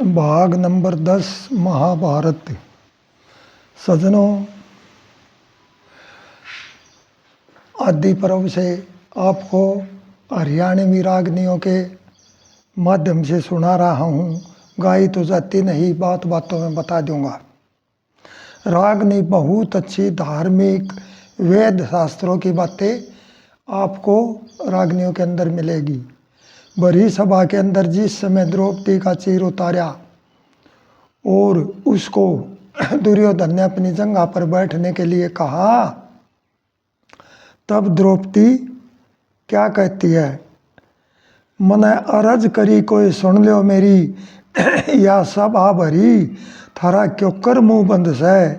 भाग नंबर 10 महाभारत। सज्जनों, आदि पर्व से आपको हरियाणवी रागनियों के माध्यम से सुना रहा हूँ। गाई तो जाती नहीं, बात बातों में बता दूंगा। रागनी बहुत अच्छी धार्मिक वेद शास्त्रों की बातें आपको रागनियों के अंदर मिलेगी। बड़ी सभा के अंदर जिस समय द्रौपदी का चीर उतारा और उसको दुर्योधन ने अपनी जंघा पर बैठने के लिए कहा, तब द्रौपदी क्या कहती है, मने अरज करी कोई सुन लो मेरी, या सभा भरी थारा क्योकर मुंह बंद से।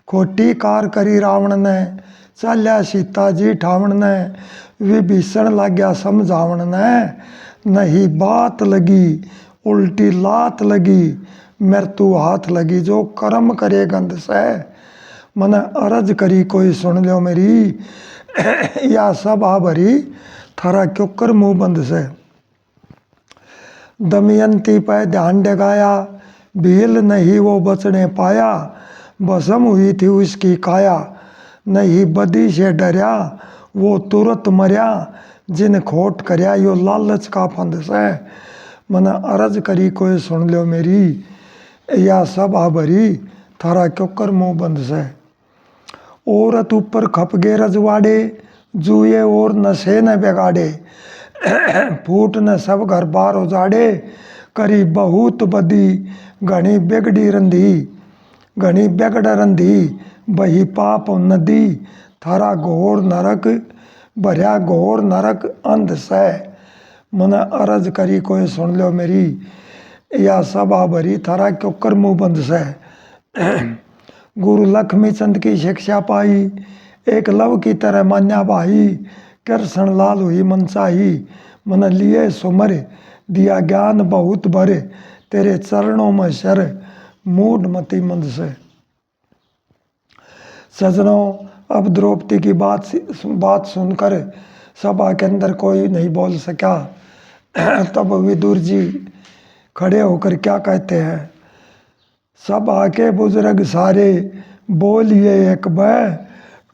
खोटी कार करी रावण ने, चाल्या सीता जी ठावण ने, विभीषण लाग्या समझावण ने, नहीं बात लगी उल्टी लात लगी, मृत्यु हाथ लगी जो कर्म करे गंध से। मने अरज करी कोई सुन लो मेरी, या सभा भरी थारा क्योकर मुंह बंद से। दमयंती पे ध्यान डगाया, भील नहीं वो बचने पाया, भस्म हुई थी उसकी काया, नहीं बदी से डरिया वो तुरंत मरिया, जिन खोट करया यो लालच का फंद से। मने अरज करी कोई सुन लो मेरी, या सभा भरी थारा क्योकर मुंह बंद से। औरत ऊपर खप गे रजवाड़े, जुए और नशे न बिगाड़े, फूट न सब घर बार उजाड़े, करी बहुत बदी घनी बिगड़ी रंधी, घनी बिगड़ रंधी बही पाप नदी, थारा घोर नरक भरिया घोर नरक अंध से। मने अरज करी कोई सुन लो मेरी, या सभा भरी थारा क्योकर मुंह बंद से। गुरु लक्ष्मी चंद की शिक्षा पाई, एक लव की तरह मान्या भाई, कृष्ण लाल हुई मनचाही, मन लिए सुमर दिया ज्ञान बहुत भर, तेरे चरणों में शर मूड मति मंद से। सजनों, अब द्रौपदी की बात सुनकर सभा के अंदर कोई नहीं बोल सका। तब विदुर जी खड़े होकर क्या कहते हैं, सभा के बुजुर्ग सारे बोलिए एक बै,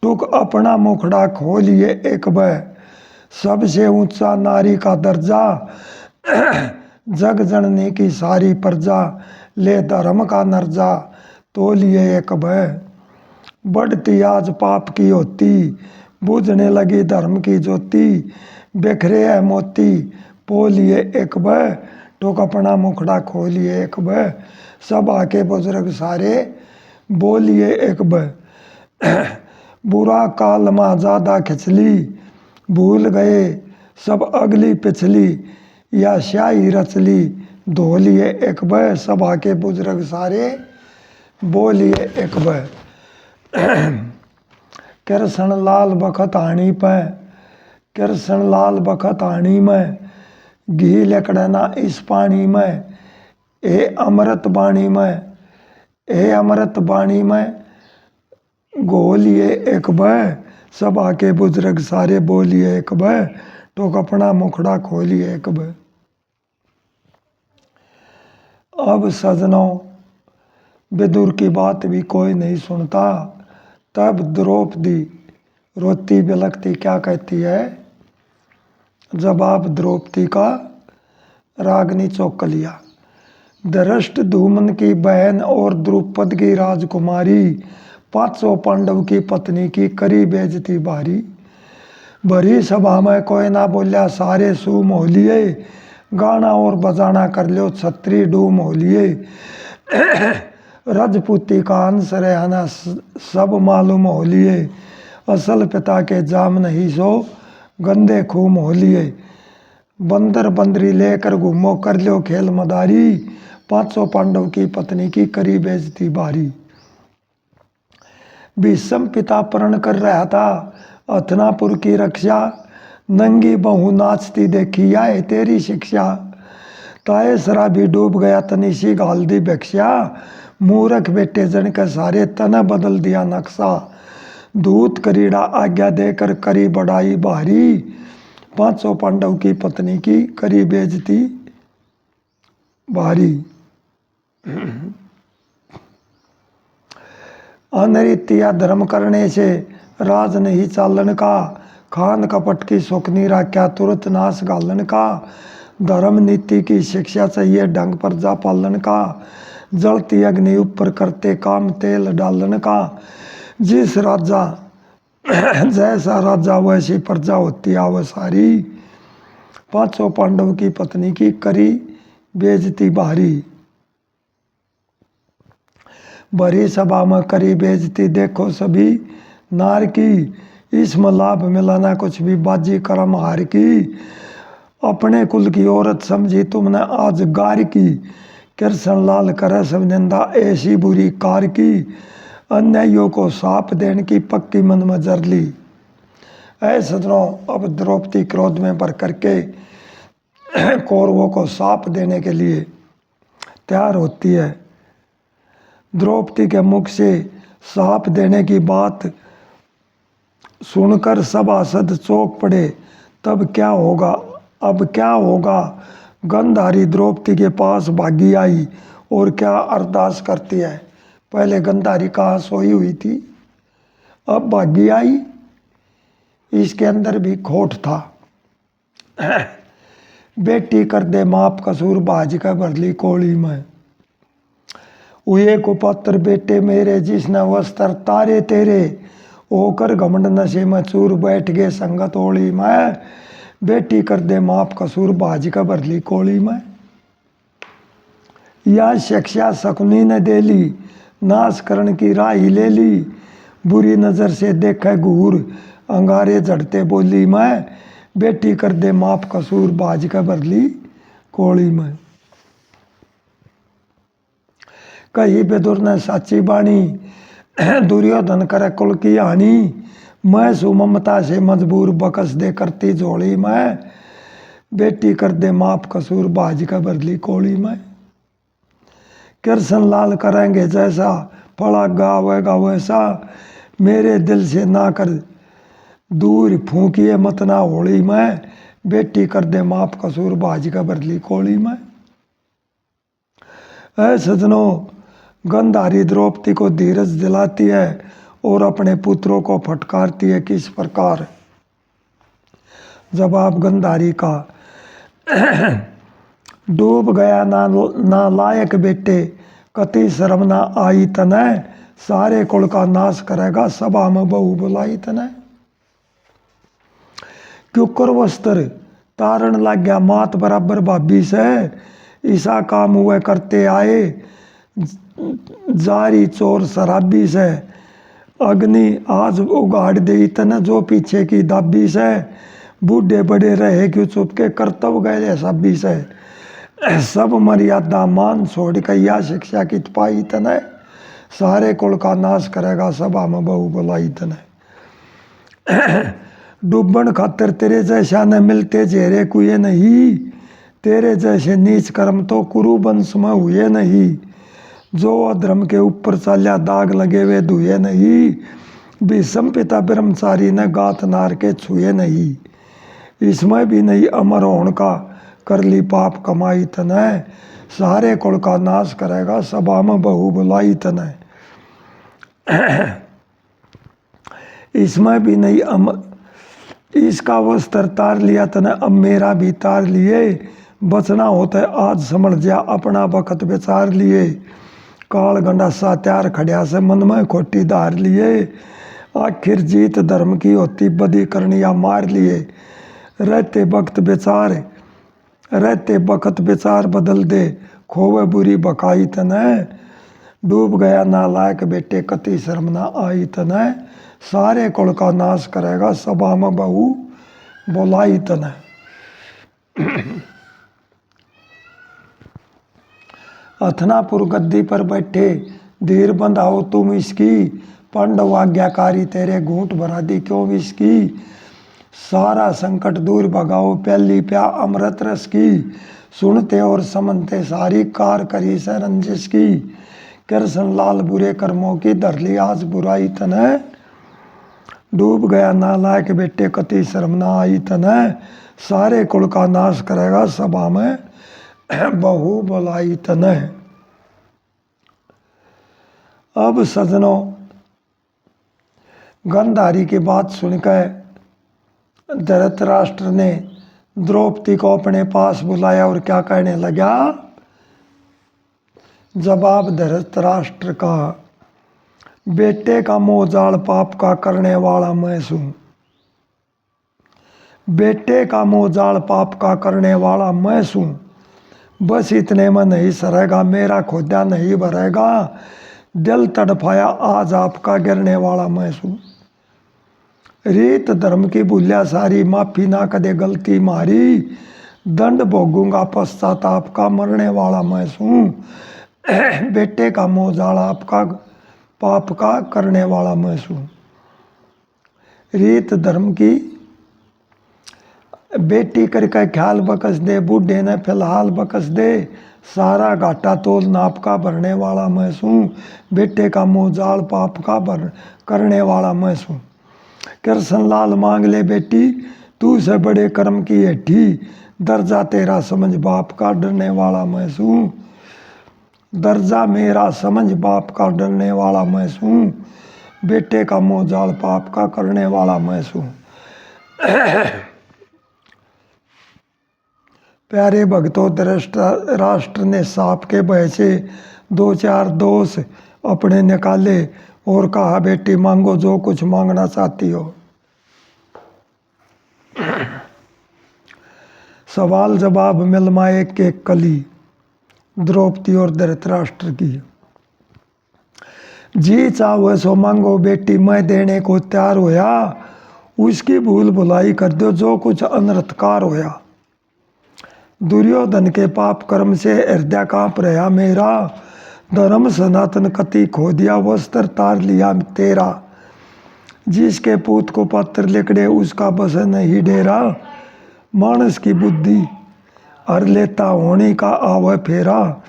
टुक अपना मुखड़ा खोलिए एक बै, सबसे ऊंचा नारी का दर्जा, जग जननी की सारी प्रजा, ले धर्म का नर्जा तोलिए एक बै। बढ़ती आज पाप की होती, बुझने लगी धर्म की ज्योति, बिखरे है मोती पोलिए एक बै, टुक अपना मुखड़ा खोलिए एक बै, सब आके बुजुर्ग सारे बोलिए एक बै। बुरा काल में ज्यादा खिचली, भूल गए सब अगली पिछली, या स्याही रचली धोलिए एक बै, सब आके बुजुर्ग सारे बोलिए एक बै। कृष्ण लाल बखत आनी पे, कृष्ण लाल बखत आनी में, घी लकड़ना इस पानी में, ए अमृत बाणी में, ए अमृत बाणी में घोलिए एक बै, सब आके बुजुर्ग सारे बोलिए एक बै, तो अपना मुखड़ा खोलिए एक बै। अब सजनों, विदुर की बात भी कोई नहीं सुनता। तब द्रौपदी रोती बिलखती क्या कहती है, जवाब द्रौपदी का रागनी चौकलिया, धृष्ट धूमन की बहन और द्रुपद की राजकुमारी, 500 पांडव की पत्नी की करी बेइज्जती भारी। भरी सभा में कोई ना बोलिया सारे सूम हो लिए, गाना और बजाना कर लो छत्री डूम हो लिए। रजपूती का अंश रहना सब मालूम हो लिए, असल पिता के जाम नहीं सो गंदे खूम हो लिए। बंदर बंदरी लेकर घूमो कर लो खेल मदारी, 500 पांडव की पत्नी की करी बेइज्जती भारी। भीष्म पिता प्रण कर रहा था हथनापुर की रक्षा, नंगी बहू नाचती देखी आए तेरी शिक्षा। ताए शराबी डूब गया तनिशी गाल दी भिक्षा, मूर्ख बेटे जन के सारे तना बदल दिया नक्शा। दूत करीड़ा आज्ञा देकर करी बढ़ाई भारी, 500 पांडव की पत्नी की करी बेइज्जती भारी। अनृत्य या धर्म करने से राज नहीं चालन का, खान कपट की सुखनी राख्या तुरंत नाश गालन का। धर्म नीति की शिक्षा चाहिए ढंग पर जा पालन का, जलती अग्नि ऊपर करते काम तेल डालन का। जिस राजा जैसा राजा वैसी प्रजा होती आव सारी, पांचों पांडव की पत्नी की करी बेइज्जती भारी। भरी सभा में करी बेइज्जती देखो सभी नार की, इसमें लाभ मिला ना कुछ भी बाजी करम हार की। अपने कुल की औरत समझी तुमने आज गार की, कृष्ण लाल करे सब निंदा ऐसी बुरी कार की। अन्यायियों को साप देने की पक्की मन में जर ली। ऐसे सज्जनों, अब द्रौपदी क्रोध में भर करके कौरवों को साप देने के लिए तैयार होती है। द्रौपदी के मुख से साप देने की बात सुनकर सभासद चौंक पड़े। तब क्या होगा, अब क्या होगा। गंधारी द्रौपदी के पास भागी आई और क्या अरदास करती है। पहले गंधारी कहाँ सोई हुई थी, अब भागी आई। इसके अंदर भी खोट था। बेटी कर दे माप कसूर बाज का भरली कोड़ी में। हुए कुपत्र बेटे मेरे जिसने वस्त्र तारे तेरे, होकर घमंड नशे में चूर बैठ गए संगत ओली में। बेटी कर दे माप कसूर बाज का भरली कोड़ी में। या शिक्षा शकुनी ने दे ली, नाश करण की राह ही ले ली। बुरी नजर से देखे घूर, अंगारे झड़ते बोली मैं। बेटी कर दे माप कसूर बाज का भरली कोड़ी में। कही बेदुर ने साची बाणी, दुर्योधन करे कुल की हानि। मैं सुममता से मजबूर बकस दे करती झोली में। बेटी कर दे माप कसूर बाज का भरली कोड़ी में। कृष्ण लाल करेंगे जैसा, फड़ा गावेगा वैसा। मेरे दिल से ना कर दूर फूकिए मत ना होली में। बेटी कर दे माप कसूर बाज का भरली कोड़ी में। ऐ सजनों, गंधारी द्रौपदी को धीरज दिलाती है और अपने पुत्रों को फटकारती है। किस प्रकार। जवाब गंधारी का, डूब गया ना लायक बेटे, कति शर्म ना आई तने। सारे कुल का नाश करेगा सभा में बहू बुलाई तने। क्योंकर वस्त्र तारण लग गया मात बराबर भाभी से। ईसा काम हुए करते आए जारी चोर शराबी से। अग्नि आज उगाड़ दे तने जो पीछे की दाबी से। बूढ़े बड़े रहे क्यों चुपके करतब गए सभी से। सब मर्यादा मान छोड़ कैया शिक्षा की पाई तने। सारे कुल का नाश करेगा सभा में बहू बुलाई तने। डूबन खातर तेरे जैसा न मिलते जेरे कुए नहीं। तेरे जैसे नीच कर्म तो कुरु वंश में हुए नहीं। जो अधर्म के ऊपर चाल्या दाग लगे हुए धुए नहीं। भीष्म पिता ब्रह्मचारी ने गात नार के छुए नहीं। इसमें भी नहीं अमर होने का कर ली पाप कमाई तने। सारे कुल का नाश करेगा सभा में बहू बुलाई तने। इसमें भी नहीं इसका वस्त्र तार लिया तने, अब मेरा भी तार लिए। बचना होता है आज समझ जा अपना वक़्त विचार लिए। काल गंडासा त्यार खड़िया से मन में खोटी धार लिए। आखिर जीत धर्म की होती बदी करनिया मार लिए। रहते वक्त विचार बदल दे, खोवे बुरी बकाई तने। डूब गया नालायक बेटे कति शर्म ना आई तने। सारे कुल का नाश करेगा सभा में बहू बुलाई तने। अथनापुर गद्दी पर बैठे धीर बंधाओ तुम इसकी। पांडव आज्ञाकारी तेरे घूंट भरा दी क्यों इसकी। सारा संकट दूर भगाओ प्याली प्या अमृत रस की। सुनते और समझते सारी कार करी से रंजिश की। कृष्ण लाल बुरे कर्मों की धर ली आज बुराई तने। डूब गया नालायक बेटे कति शर्म ना आई तने। सारे कुल का नाश करेगा सभा में बहू बुलाई तने। अब सजनों, गांधारी की बात सुनकर धृतराष्ट्र ने द्रौपदी को अपने पास बुलाया और क्या कहने लगा। जवाब धृतराष्ट्र का, बेटे का मोह जाल पाप का करने वाला मैं हूं। बेटे का मोह जाल पाप का करने वाला मैं हूं। बस इतने में नहीं सरेगा, मेरा खोदा नहीं भरेगा। दिल तड़फाया आज आपका गिरने वाला मैं हूं। रीत धर्म की भूलिया सारी, माफी ना कदे गलती मारी। दंड भोगूंगा पश्चाताप का, मरने वाला मैं हूं। बेटे का मोह जाल आपका पाप का करने वाला मैं हूं। रीत धर्म की बेटी करके ख्याल बकस दे, बूढ़े ने फिलहाल बकस दे। सारा घाटा तोल नाप का भरने वाला मैं हूं। बेटे का मोह जाल पाप का करने वाला मैं हूं। कृष्ण लाल मांग ले बेटी, तू से बड़े कर्म की हेठी। दर्जा तेरा समझ बाप का, डरने वाला मैं हूं। दर्जा मेरा समझ बाप का, डरने वाला मैं हूं। बेटे का मोह जाल पाप का करने वाला मैं हूं। प्यारे भक्तों, धृतराष्ट्र ने सांप के भय से दो चार दोष अपने निकाले और कहा, बेटी मांगो जो कुछ मांगना चाहती हो। सवाल जवाब मिलमाए के कली, द्रौपदी और धृतराष्ट्र की। जी चाहो सो मांगो बेटी, मैं देने को तैयार होया। उसकी भूल भुलाई कर दो जो कुछ अनर्थकार होया। दुर्योधन के पाप कर्म से हृदय कांप रहा मेरा। धर्म सनातन कति खो दिया, वस्त्र तार लिया तेरा। जिसके पूत को पत्र लिखड़े, उसका बस नहीं डेरा। मानस की बुद्धि हर लेता, होने का आव फेरा।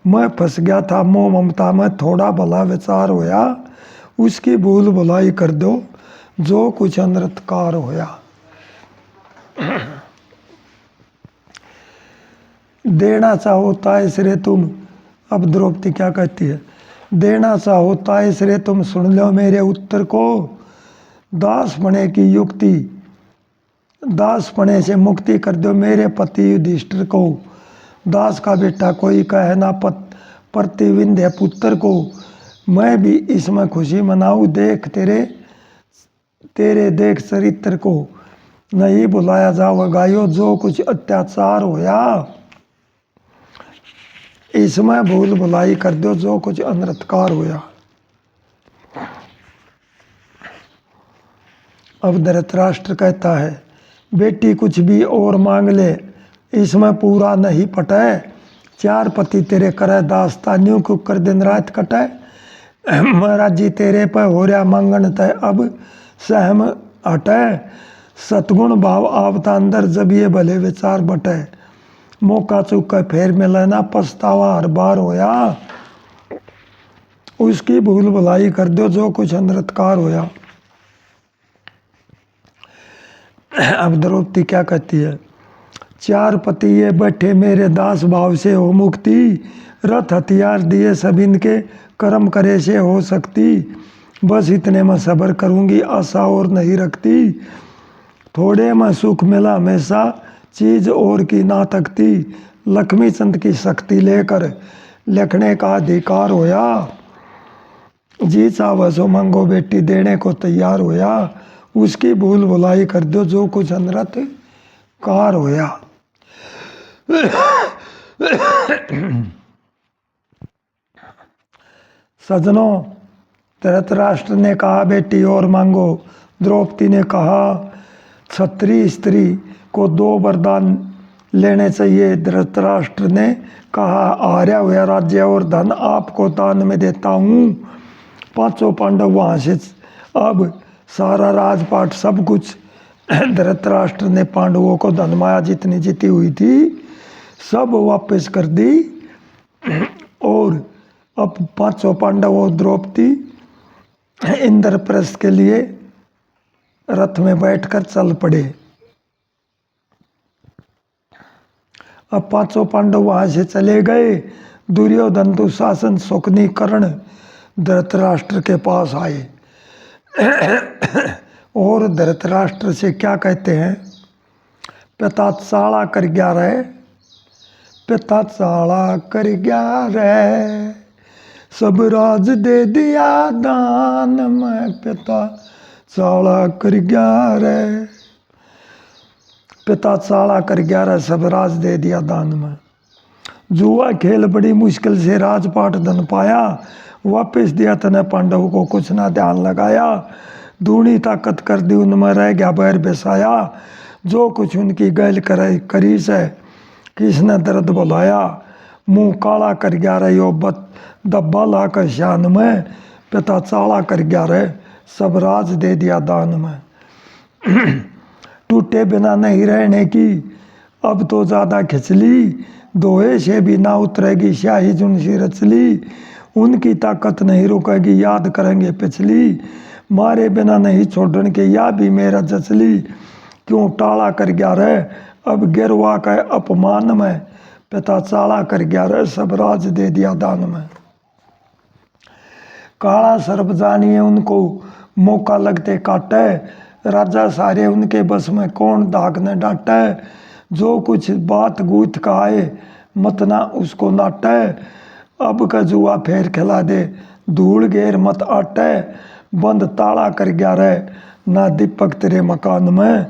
मैं फंस गया था मोह ममता में, थोड़ा भला विचार होया। उसकी भूल भुलाई कर दो जो कुछ अनर्थकार होया। देना चाहो ताय श्रे तुम, अब द्रौपदी क्या कहती है। देना चाहो ताय श्रे तुम, सुन लो मेरे उत्तर को। दास पने की युक्ति, दास पने से मुक्ति कर दो मेरे पति युधिष्ठिर को। दास का बेटा कोई कहे ना प्रतिविंध्य पुत्र को। मैं भी इसमें खुशी मनाऊं, देख तेरे देख चरित्र को। नहीं बुलाया जाओ गायो, जो कुछ अत्याचार होया। इसमें भूल भुलाई कर दो जो कुछ अनर्थकार होया। अब धृतराष्ट्र कहता है, बेटी कुछ भी और मांग ले, इसमें पूरा नहीं पटे। चार पति तेरे करे दास्तानियों को कर दिन रात कटे। महाराज जी तेरे पे हो रहा मंगन तय, अब सहम हटे। सतगुण भाव आवता अंदर, जब ये भले विचार बटे। मौका चुक कर फेर मिले ना, पछतावा हर बार होया। उसकी भूल भुलाई कर दो जो कुछ अनर्थकार होया। अब द्रौपदी क्या कहती है। चार पति ये बैठे मेरे दास भाव से हो मुक्ति। रथ हथियार दिए सब इनके, कर्म करे से हो सकती। बस इतने में सब्र करूंगी, आशा और नहीं रखती। थोड़े में सुख मिला हमेशा, चीज और की ना तकती। लक्ष्मी चंद की शक्ति लेकर लिखने का अधिकार होया। जी चाहो सो मंगो बेटी, देने को तैयार होया। उसकी भूल भुलाई कर दो जो कुछ अनर्थकार होया। सजनों, धृतराष्ट्र ने कहा बेटी और मांगो। द्रौपदी ने कहा क्षत्रिय स्त्री को 2 वरदान लेने चाहिए। धृतराष्ट्र ने कहा हारा हुआ राज्य और धन आपको दान में देता हूँ। 5 पांडव वहाँ से अब सारा राजपाट सब कुछ धृतराष्ट्र ने पांडवों को धन माया जितनी जीती हुई थी सब वापस कर दी। और अब 5 पांडव और द्रौपदी इंद्रप्रस्थ के लिए रथ में बैठकर चल पड़े। अब 5 पांडव वहां से चले गए। दुर्योधन दुशासन शकुनी कर्ण धृतराष्ट्र के पास आए और धृतराष्ट्र से क्या कहते हैं, पिता चाला कर गया रहे, पिता चाला कर गया रे, सब राज दे दिया दान में, पिता चाला कर गया रे, पिता चाला कर गया रे, सब राज दे दिया दान में। जुआ खेल बड़ी मुश्किल से राजपाट धन पाया, वापिस दिया तने पांडव को कुछ ना ध्यान लगाया, दूनी ताकत कर दी उनमें रह गया बैर बेसाया, जो कुछ उनकी गैल करी से किसने दर्द बुलाया, मुंह काला कर गया रे यो दब्बा ला कर शान में, पिता चाला कर गया रे, सब राज दे दिया दान में। टूटे बिना नहीं रहने की अब तो ज़्यादा खिंचली, दोहे से भी ना उतरेगी स्याही जुनसी रचली, उनकी ताकत नहीं रुकेगी याद करेंगे पिछली, मारे बिना नहीं छोड़न के या भी मेरा जचली, क्यों टाला कर गया रे अब गिरवा का अपमान में, पिता चाला कर गया रे, सब राज दे दिया दान में। काला सर्प जानिए उनको मौका लगते काटे, राजा सारे उनके बस में कौन दाग न डाटे, जो कुछ बात गूथ का आए मत ना उसको नाटे, अब का जुआ फेर खिला दे धूल घेर मत आटे, बंद ताला कर गया रे ना दीपक तेरे मकान में,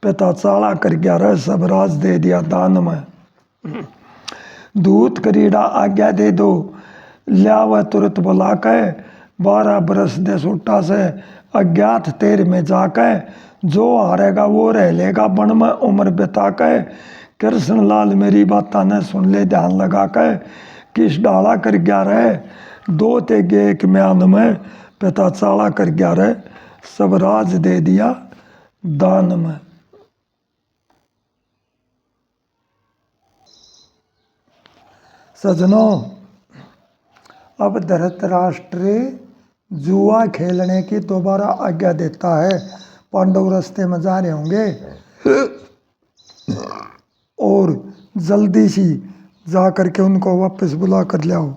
पिता चाला कर गया रे, सब राज दे दिया दान में। दूत करीड़ा आज्ञा दे दो लियाव तुरंत बुला के, 12 बरस दे सुट्टा से अज्ञात तेर में जाके, जो हारेगा वो रह लेगा बन में उम्र बिता के, कृष्ण लाल मेरी बाता ने सुन ले ध्यान लगा के, किस डाला कर गया रे दो ते गे एक म्यान में, पिता चाला कर गया रे, सब राज दे दिया दान में। सजनों, अब धृतराष्ट्र जुआ खेलने की दोबारा आज्ञा देता है, पांडव रास्ते में जा रहे होंगे और जल्दी सी जा करके उनको वापस बुला कर लाओ।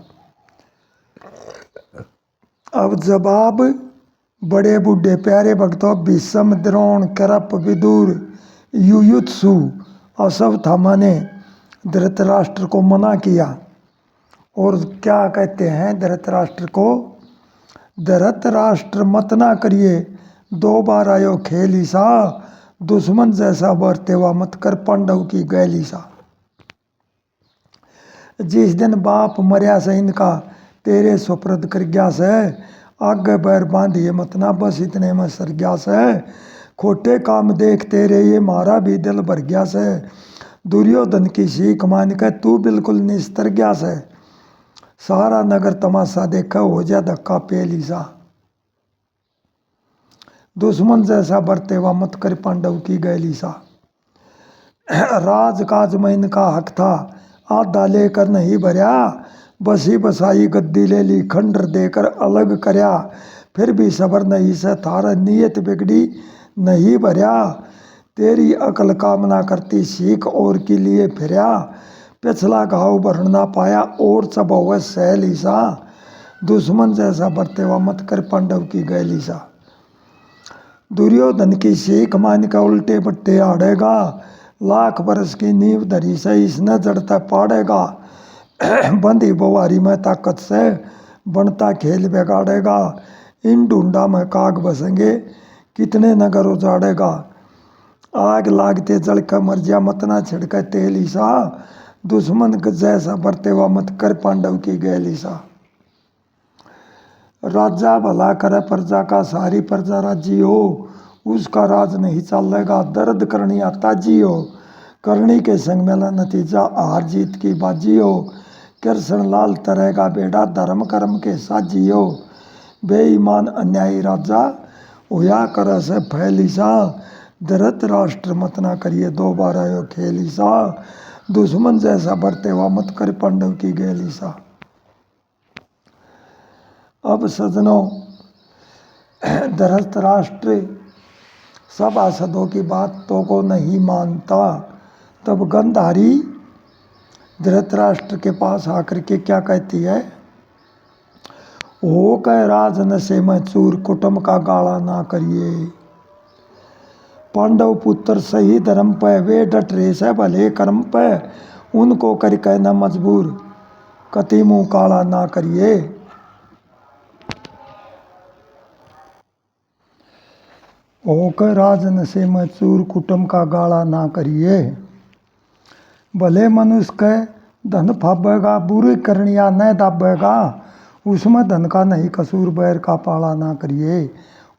अब जवाब बड़े बूढ़े प्यारे भक्तों भीष्म द्रोण कृप विदुर युयुत्सु अश्वत्थामा ने धृतराष्ट्र को मना किया और क्या कहते हैं धृतराष्ट्र को, धृतराष्ट्र मत ना करिए 2 बार आयो खेली सा, दुश्मन जैसा बरतेवा मत कर पांडव की गैली सा। जिस दिन बाप मरिया से इनका तेरे सुप्रद कर गया से, आगे बैर बांधिए मत ना बस इतने में सर गया से, खोटे काम देख तेरे ये मारा भी दिल भर गया से, दुर्योधन की सीख मान के तू बिल्कुल निस्तर गया से, सारा नगर तमाशा देखा हो जा धक्का पेली सा, दुश्मन जैसा बरतेवा मत कर पांडव की गैली सा। राजकाज में इनका हक था आधा लेकर नहीं भरया, बसी बसाई गद्दी ले ली खंडर देकर अलग करया, फिर भी सबर नहीं से थारा नियत बिगड़ी नहीं भरया, तेरी अकल कामना करती सीख और के लिए फिरया, पिछला घाव भर ना पाया और चबाव सहली सा, दुश्मन जैसा बरतेवा मत कर पांडव की गैली सा। दुर्योधन की सीख मान का उल्टे पट्टे आड़ेगा, लाख बरस की नींव धरी से इसने जड़ता पाड़ेगा, बंदी बुवारी में ताकत से बनता खेल बिगाड़ेगा, इन ढूंढा में काग बसेंगे कितने नगर उजाड़ेगा, आग लागते जल का मर जा मत ना छिड़के तेली सा, दुश्मन जैसा बरतेवा मत कर पांडव की गैली सा। राजा भला करे प्रजा का सारी प्रजा राजी हो, उसका राज नहीं चलेगा दर्द करनी आता जी हो, करनी के संग मेला नतीजा हार जीत की बाजी हो, कृष्ण लाल तरेगा बेड़ा धर्म कर्म के साजी हो, बेईमान अन्यायी राजा होया कर से फैली सा, धृतराष्ट्र मत ना करिए 2 बार आयो खेली सा, दुश्मन जैसा बरतेवा मत कर पांडव की गैली सा। अब सजनों, धृतराष्ट्र सभासदों की बातों को नहीं मानता, तब गंधारी धृतराष्ट्र के पास आकर के क्या कहती है, हो कह राज नशे में चूर कुटुंब का गाला ना करिए। पांडव पुत्र सही धर्म पे वे डट रहे से भले कर्म पे, उनको कर कहना मजबूर कति मुँह काला ना करिए। होकर राज नशे में चूर कुटुंब का गाला ना करिए। भले मनुष्य के धन फाबेगा बुरी करनिया न दाबेगा, उसमें धन का नहीं कसूर बैर का पाला ना करिए।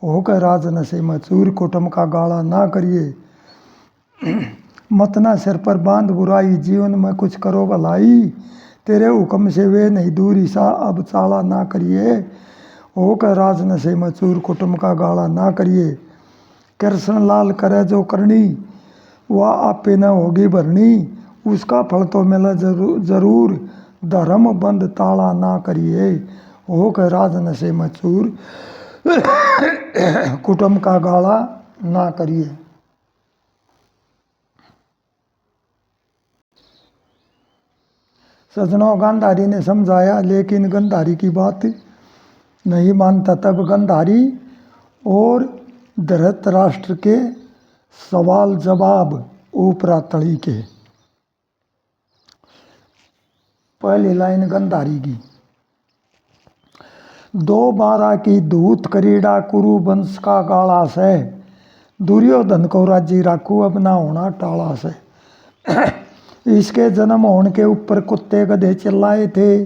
होकर राज नशे में चूर कुटुंब का गाला ना करिए। मतना सिर पर बांध बुराई जीवन में कुछ करो भलाई, तेरे हुक्म से वे नहीं दूरी सा अब चाला ना करिए। होकर राज नशे में चूर कुटुंब का गाला ना करिए। कृष्ण लाल करे जो करनी वह आपे न होगी भरनी, उसका फल तो मिला जरूर धर्म बंद ताला ना करिए। होकर राज नशे में चूर कुटुंब का गाला ना करिए। सजनों, गांधारी ने समझाया लेकिन गंधारी की बात नहीं मानता। तब गंधारी और धृतराष्ट्र के सवाल जवाब ऊपरा तली के। पहली लाइन गंधारी की। 2 बारा की दूत करीड़ा कुरु वंश का गाला से, दुर्योधन को राज्य राखू अब ना होना टाला से। इसके जन्म होने के ऊपर कुत्ते गधे चिल्लाए थे,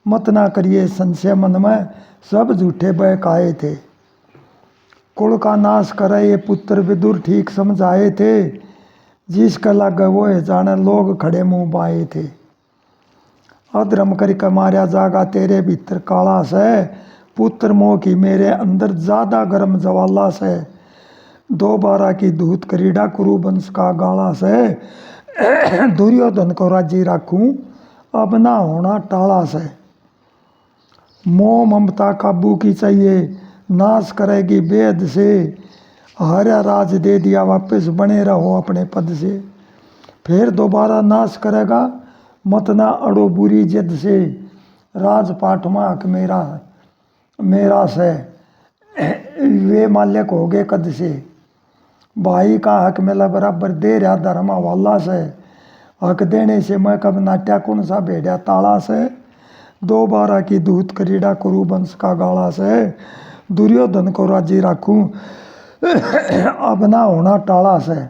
मत ना करिए संशय मन में सब झूठे बहकाए थे। कुल का नाश करे ये पुत्र विदुर ठीक समझाए थे, जिसका लगा वो है जाने लोग खड़े मुंह बाए थे। अधर्म करके मारा जागा तेरे भीतर काला से, पुत्र मोह की मेरे अंदर ज्यादा गर्म जवाला से। 2 बारा की दूत करीड़ा कुरु वंश का गाला से, दुर्योधन को राज्य राखूं अब ना होना टाला से। मोह ममता काबू की चाहिए नाश करेगी वेद से, हरा राज दे दिया वापस बने रहो अपने पद से। फिर दोबारा नाश करेगा मत ना अड़ो बुरी जिद से, राजपाट में हक मेरा से वे मालिक हो गए कद से। भाई का हक मिला बराबर दे रहा धर्म हवाला से, हक देने से मैं कब नाट्या कौन सा भेड़ा ताला से। 2 बारा की दूत करीड़ा कुरु वंश का गाला से, दुर्योधन को राज्य राखूं अब ना होना टाला से।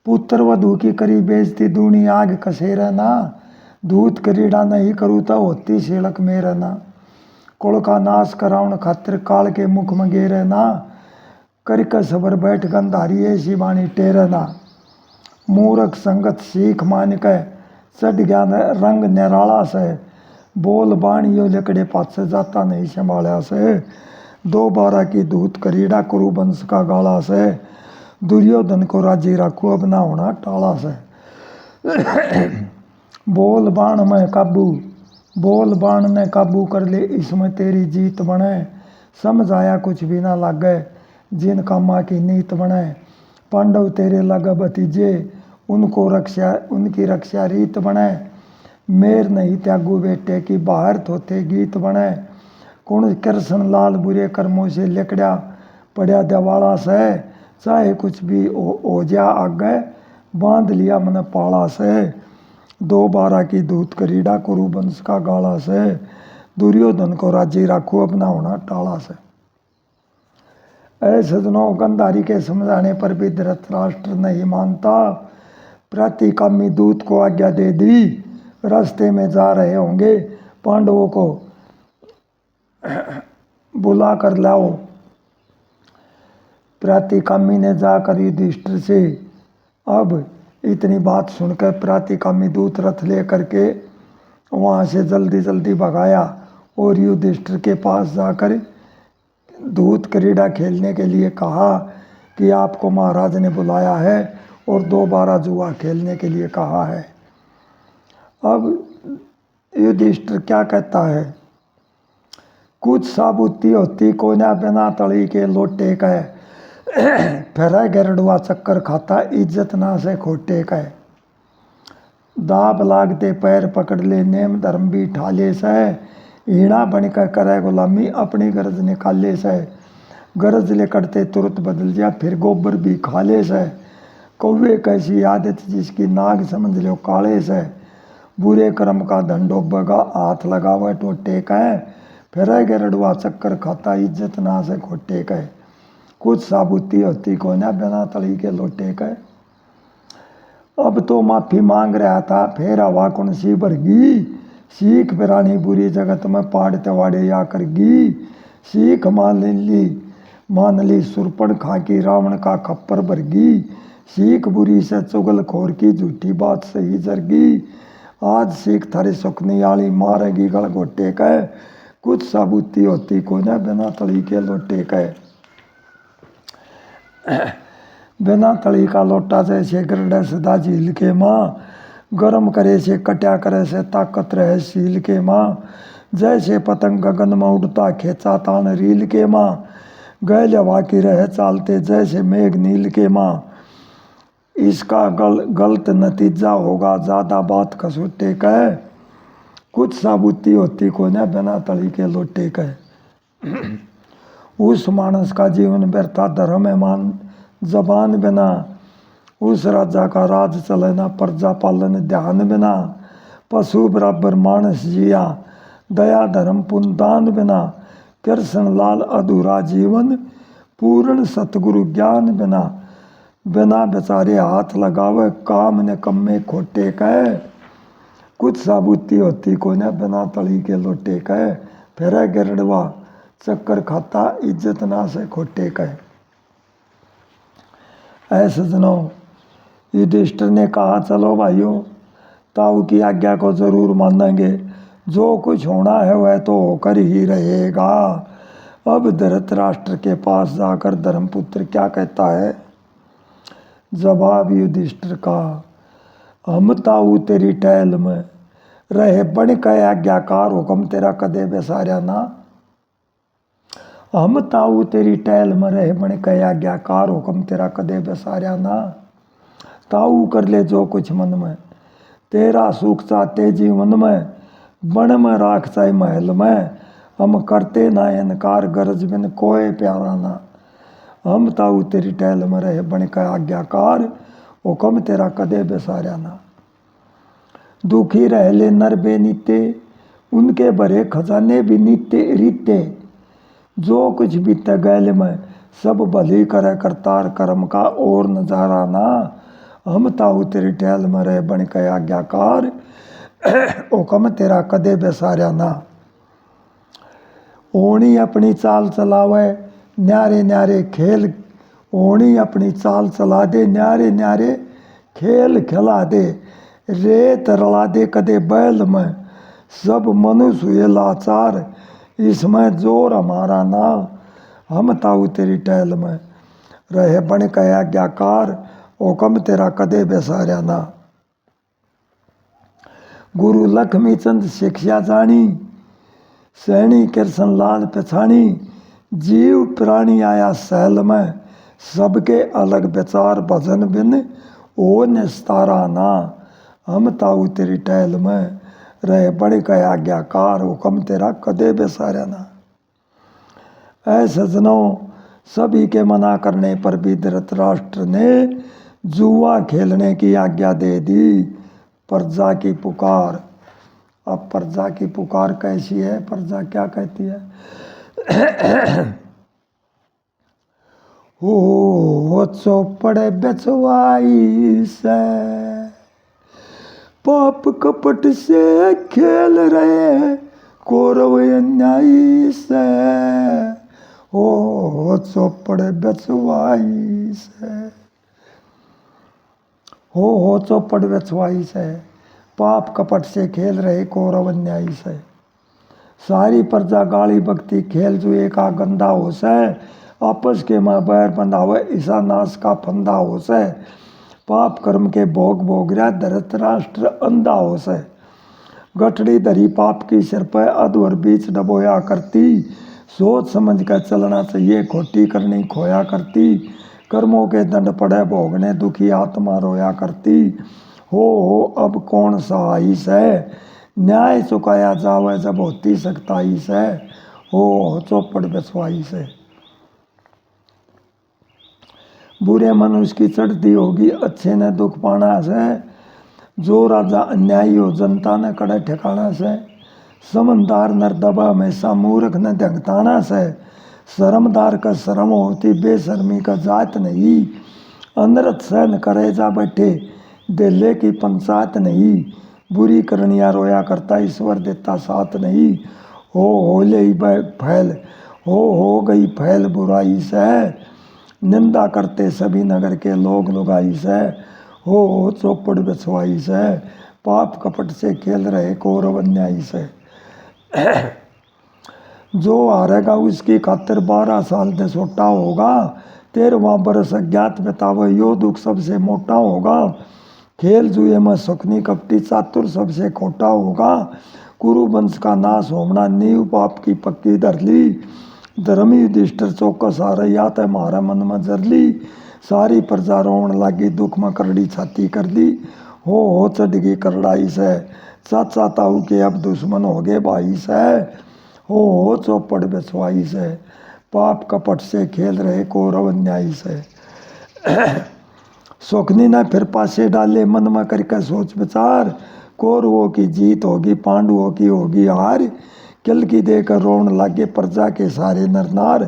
पुत्र वधू की करी बेजती दूनी आग कसे रहना, दूत करीड़ा नहीं करूँ तो होती सिड़क में रहना। कुल का नाश कराउन खातिर काल के मुख में गे रहना, करके सबर बैठ गंधारी ऐसी बाणी टेरना। मूर्ख संगत सीख मान के चढ़ गया रंग निराला से, बोल बाणियों लकड़े पास से जाता नहीं संभाला से। 2 बारा की दूत करीड़ा कुरु वंश का गाला से, दुर्योधन को राज्य राखू अब ना होना टाला से। बोल बाण में काबू, बोल बाण ने काबू कर ले इसमें तेरी जीत बने। समझ आया कुछ भी ना लागे जिन कामा की नीत बने। पांडव तेरे लगा भतीजे उनकी रक्षा रीत बने। मेर नहीं त्यागू बेटे की बाहर थोते गीत बने। कौन कृष्ण लाल बुरे कर्मों से लिकड़ा पड़ा दवाड़ा से, चाहे कुछ भी हो जा आगे बांध लिया मन पाला से। 2 बारा की दूत करीड़ा कुरु वंश का गाला से, दुर्योधन को राज्य राखू अब ना होना टाला से। ऐसे सजनों, गंधारी के समझाने पर भी धृतराष्ट्र नहीं मानता। प्रतिकामी दूत को आज्ञा दे दी, रास्ते में जा रहे होंगे पांडवों को बुला कर लाओ। प्रतिकामी ने जाकर युधिष्ठिर से अब इतनी बात सुनकर प्रतिकामी दूत रथ ले करके वहाँ से जल्दी जल्दी भगाया और युधिष्ठिर के पास जाकर दूत क्रीड़ा खेलने के लिए कहा कि आपको महाराज ने बुलाया है और 2 बारा जुआ खेलने के लिए कहा है। अब युधिष्ठिर क्या कहता है, कुछ साबुती होती कोना बिना तली के लोटे का, फिर गरडुआ चक्कर खाता इज्जत ना से खोटे का। दाब लागते पैर पकड़ ले नेम धर्म भी ठाले से, हीणा बन कर करे गुलामी अपनी गरज निकाले से, गरज ले करते तुरंत बदल जा फिर गोबर भी खा ले से। कौवे कैसी आदत जिसकी नाग समझ लो काले से, बुरे कर्म का धन डोबेगा हाथ लगावे टोटे कह, फिर गिरडुआ चक्कर खाता इज्जत ना से खोटे कह। कुछ साबुती होती को ना बिना तली के लोटे कह। अब तो माफी मांग रहा था फिर हवा कौन सी भरगी, सीख बिरानी बुरी जगत में पाड़ तवाड़े या करगी। सीख मान ली सुरपण खा की रावण का खप्पर भरगी, सीख बुरी से चुगल खोर की झूठी बात सही जरगी। आज सीख थारी सुखनी आली मारेगी गल घोटे कह, कुछ साबुती होती को ना बिना तली के लोटे कह। बिना तली का लोटा जैसे गरडे सदा झील के माँ, गरम करे से कट्या करे से ताकत रहे सील के माँ। जैसे पतंग गगन में उड़ता खेचा तान रील के माँ, गैल हवा की रहे चालते जैसे मेघ नील के माँ। इसका गलत नतीजा होगा ज़्यादा बात खसोटे कह, कुछ साबुती होती को ना बिना तली के लोटे कह। उस मानस का जीवन व्यर्था धर्म है मान जबान बिना, उस राजा का राज चले ना प्रजा पालन ध्यान बिना। पशु बराबर मानस जिया दया धर्म पुण्य दान बिना, कृष्ण लाल अधूरा जीवन पूर्ण सतगुरु ज्ञान बिना। बिना बेचारे हाथ लगावे काम ने कम्मे खोटे कह, कुछ साबुती होती को ना बिना तली के लोटे कह। फिर गिरडवा चक्कर खाता इज्जत ना से खोटे कह। ऐसे सज्जनों, युधिष्ठिर ने कहा चलो भाइयों ताऊ की आज्ञा को जरूर मानेंगे, जो कुछ होना है वह तो होकर ही रहेगा। अब धृतराष्ट्र के पास जाकर धर्मपुत्र क्या कहता है? जवाब युधिष्ठिर का, हम ताऊ तेरी टहल में रहे बन के आज्ञाकार हुक्म तेरा कदे बेसार्या ना। हम ताऊ तेरी टहल में रहे बन के आज्ञाकार हुक्म तेरा कदे बेसार्या ना। ताऊ कर ले जो कुछ मन में, तेरा सुख चाहते जीवन में, बन में राख चाहे महल में, हम करते ना इनकार गरज बिन कोई प्यारा ना। हम ताऊ तेरी टहल में रहे बन के आज्ञाकार हुक्म तेरा कदे बेसार्या ना। दुखी रह ले नर बेनीते, उनके भरे खजाने भी नित्य रीते। जो कुछ बीते गैल में सब भली करे करतार कर्म का और नजारा ना। हम ताऊ तेरी टहल में रहे बन के आज्ञाकार हुक्म तेरा कदे बेसार्या ना। ओणी अपनी चाल चलावे न्यारे न्यारे खेल, ओणी अपनी चाल चला दे न्यारे न्यारे खेल खिला दे। रेत रला दे कदे बैल में, सब मनुष्य हुए लाचार, इसमें जोर हमारा ना। हम ताऊ तेरी टहल में रहे बन के आज्ञाकार हुक्म तेरा कदे बेसार्या ना। गुरु लक्ष्मी चंद शिक्षा जानी, सैनी कृष्ण लाल पछाणी। जीव प्राणी आया सहल में, सबके अलग विचार भजन बिन ओ निस्तारा ना। हम ताऊ तेरी टहल में रहे बन के आज्ञाकार हुक्म तेरा कदे बेसार्या ना। ऐ सज्जनों, सभी के मना करने पर भी धृतराष्ट्र ने जुआ खेलने की आज्ञा दे दी। प्रजा की पुकार। अब प्रजा की पुकार कैसी है? प्रजा क्या कहती है? हो चौपड़ बेचवाई से, पाप कपट से खेल रहे कौरव अन्यायी से। हो चौपड़ बेचवाई से, हो चौपड़ बेचवाई से, पाप कपट से खेल रहे कौरव अन्यायी से। सारी प्रजा गाली भक्ति खेल जुए का गंदा हो से, आपस के माँ बैर बंधावे ईसा नाश का फंदा हो से। पाप कर्म के भोग भोग रहा धृतराष्ट्र अंधा हो से। गठड़ी धरी पाप की सिर पर अधवर बीच डबोया करती, सोच समझ कर चलना चाहिए खोटी करनी खोया करती। कर्मों के दंड पड़े भोगने दुखी आत्मा रोया करती। हो अब कौन सहाई है, न्याय चुकाया जावे जब होती सख्ताई से, हो चौपड़ बेसवाई से। बुरे मनुष्य की चढ़ती होगी अच्छे ने दुख पाना से, जो राजा अन्यायी हो जनता ने कड़े ठिकाना से। समझदार नरदबा हमेशा मूर्ख ने धगताना से, शर्मदार का शर्म होती बेशर्मी का जात नहीं। अनरत सहन करे जा बैठे दिले की पंचायत नहीं, बुरी करनिया रोया करता ईश्वर देता साथ नहीं। हो ले फैल हो गई फैल बुराई से, निंदा करते सभी नगर के लोग लुगाई से। हो चौपड़ बिछवाई से, पाप कपट से खेल रहे कौरव अन्यायी से। जो हारेगा उसकी खातिर 12 साल से छोटा होगा, 13वां बरस अज्ञात बितावे यो दुख सबसे मोटा होगा। खेल जुए में सुखनी कपटी चातुर सबसे खोटा होगा, कुरु वंश का नाश होना नींव पाप की पक्की धर ली। धर्म युधिष्ठिर चौकस आ रही तय मारा मन में जर ली, सारी प्रजा रोन लागी दुख में करड़ी छाती कर दी। हो चढ़ गई करड़ाई से, चाचा ताऊ के अब दुश्मन हो गए भाई से। हो चौपड़ बिछवाई से, पाप कपट से खेल रहे कौरव अन्यायी से। सुखनी ने फिर पासे डाले मन में करके सोच विचार, कौरवों की जीत होगी पांडवों की होगी हार। किल की देकर रोन लागे प्रजा के सारे नरनार।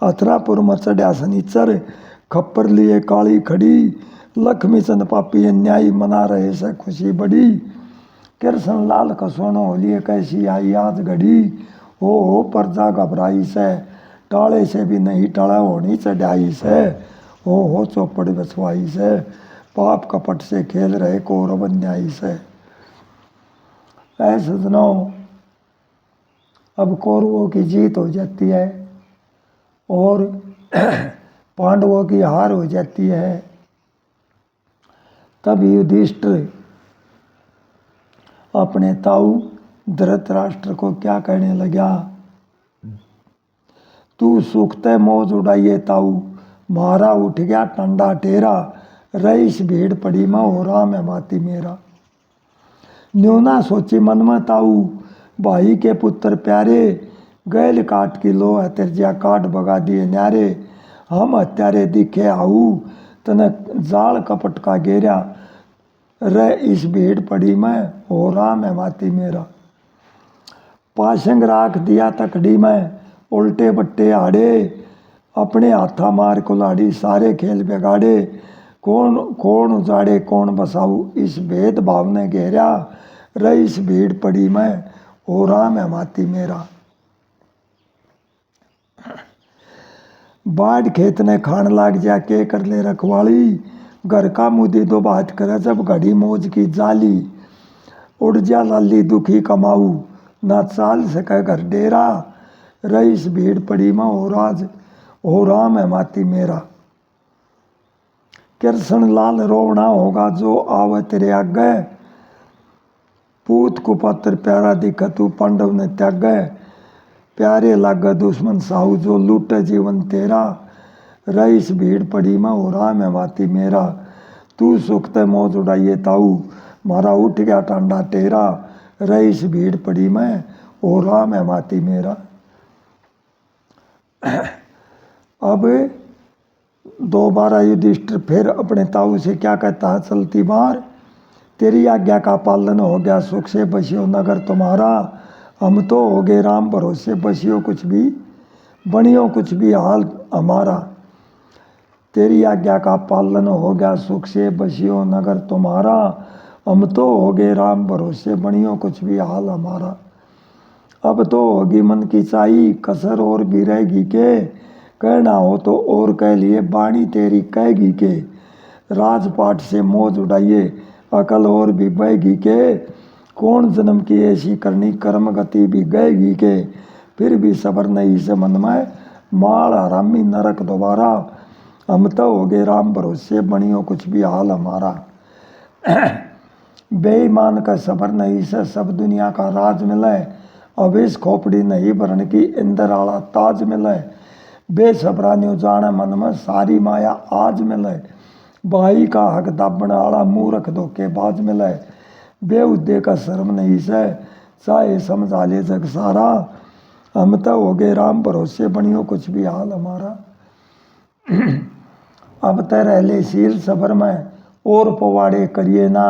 अथरापुर में चढ़ा शनिचर, खप्पर लिए काली खड़ी। लक्ष्मी चंद पापी अन्यायी मना रहे से खुशी बड़ी। कृष्ण लाल कसोनो हो लिए कैसी आई आज घड़ी। हो प्रजा घबराई से, टाले से भी नहीं टला होनी चढ़ाई से। हो चौपड़ बिछवाई से, पाप कपट से खेल रहे कौरव अन्यायी से। ऐसे सजनों, अब कौरवों की जीत हो जाती है और पांडवों की हार हो जाती है। तब युधिष्ठिर अपने ताऊ धृतराष्ट्र को क्या कहने लगा, तू सूखते मौज उड़ाइए ताऊ, मारा उठ गया टंडा टेरा। रईस भीड़ पड़ी में हो राम है माती मेरा। न्यूना सोची मन में ताऊ, भाई के पुत्र प्यारे। गैल काट की लो है तिरजिया काट भगा दिए न्यारे। हम हत्यारे दिखे आऊ, तने जाल कपट का घेरा। रे इस भीड़ पड़ी में हो राम है माती मेरा। पाशंग राख दिया तकड़ी में उल्टे बट्टे आड़े। अपने हाथा मार कुल्हाड़ी सारे खेल बिगाड़े। कौन कौन उजाड़े कौन बसाऊ, इस भेद भाव ने घेरा। रही इस भीड़ पड़ी में हो राम है माती मेरा। बाढ़ खेत ने खान लाग जा के कर ले रखवाली। घर का मुदी दो बात करे जब घड़ी मौज की जाली। उड़ जा लाली दुखी कमाऊ, ना चाल सके घर डेरा। रईस भीड़ पड़ी में हो राम है माती मेरा। कृष्ण लाल रोवना होगा जो आवे तेरे आगे। पूत कुपत्र प्यारा दिखा तू पांडव ने त्यागे। प्यारे लागे दुश्मन साहू जो लूटे जीवन तेरा। रईस भीड़ पड़ी में हो राम है माती मेरा। तू सुखते मौज उड़ाइए ताऊ, मारा उठ गया टांडा टेरा। रईस भीड़ पड़ी में हो राम है माती मेरा। अब दोबारा युधिष्ठिर फिर अपने ताऊ से क्या कहता है, चलती बार तेरी आज्ञा का पालन हो गया सुख से बसियो नगर तुम्हारा। हम तो हो गए राम भरोसे बसियो कुछ भी बनियो कुछ भी हाल हमारा। तेरी आज्ञा का पालन हो गया सुख से बसियो नगर तुम्हारा। हम तो हो गए राम भरोसे बनियो कुछ भी हाल हमारा। अब तो होगी मन की चाही कसर और भी रहेगी के। कहना हो तो और कह लिए बाणी तेरी कहेगी के। राजपाट से मौज उड़ाइए अकल और भी बहेगी के। कौन जन्म की ऐसी करनी कर्म गति भी गएगी के। फिर भी सबर नहीं से मन में माल हरामी नरक दोबारा। हम तो हो गए राम भरोसे बनियो कुछ भी हाल हमारा। बेईमान का सबर नहीं से सब दुनिया का राज मिले। अब इस खोपड़ी नहीं भरन की इंदर आला ताज मिले। बेसबरा न्यू जाने मन में सारी माया आज मिले। भाई का हक दाबण आला मूर्ख धोखेबाज मिले। बेउद्दे का शर्म नहीं से, चाहे समझा ले जग सारा। हम तो हो गए राम भरोसे, बनियो कुछ भी हाल हमारा। अब तो रह ले शील सबर में, और पवाड़े करिए ना,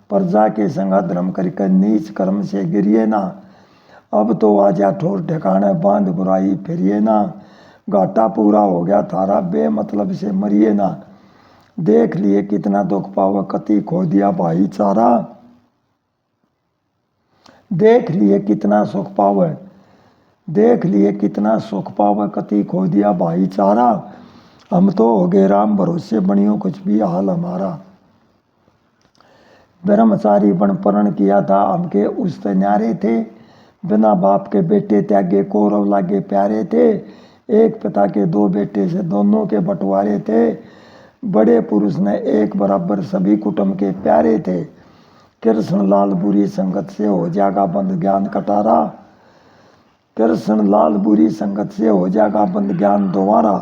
प्रजा के संगा धर्म करके नीच कर्म से गिरिए ना। अब तो आजा ठोर ठिकाने, बांध बुराई फिरिए ना। घाटा पूरा हो गया थारा, बेमतलब से मरिए ना। देख लिए कितना दुख पावा, कति खो दिया भाईचारा। देख लिए कितना सुख पावे, देख लिए कितना सुख पावे, कति खो दिया भाईचारा। हम तो हो गए राम भरोसे, बनियो कुछ भी हाल हमारा। ब्रह्मचारी बन परण किया था, हमके उस न्यारे थे। बिना बाप के बेटे त्यागे, कौरव लागे प्यारे थे। एक पिता के दो बेटे से दोनों के बंटवारे थे। बड़े पुरुष ने एक बराबर सभी कुटुंब के प्यारे थे। कृष्ण लाल बुरी संगत से हो जाएगा बंद ज्ञान कटारा। कृष्ण लाल बुरी संगत से हो जाएगा बंद ज्ञान दोबारा।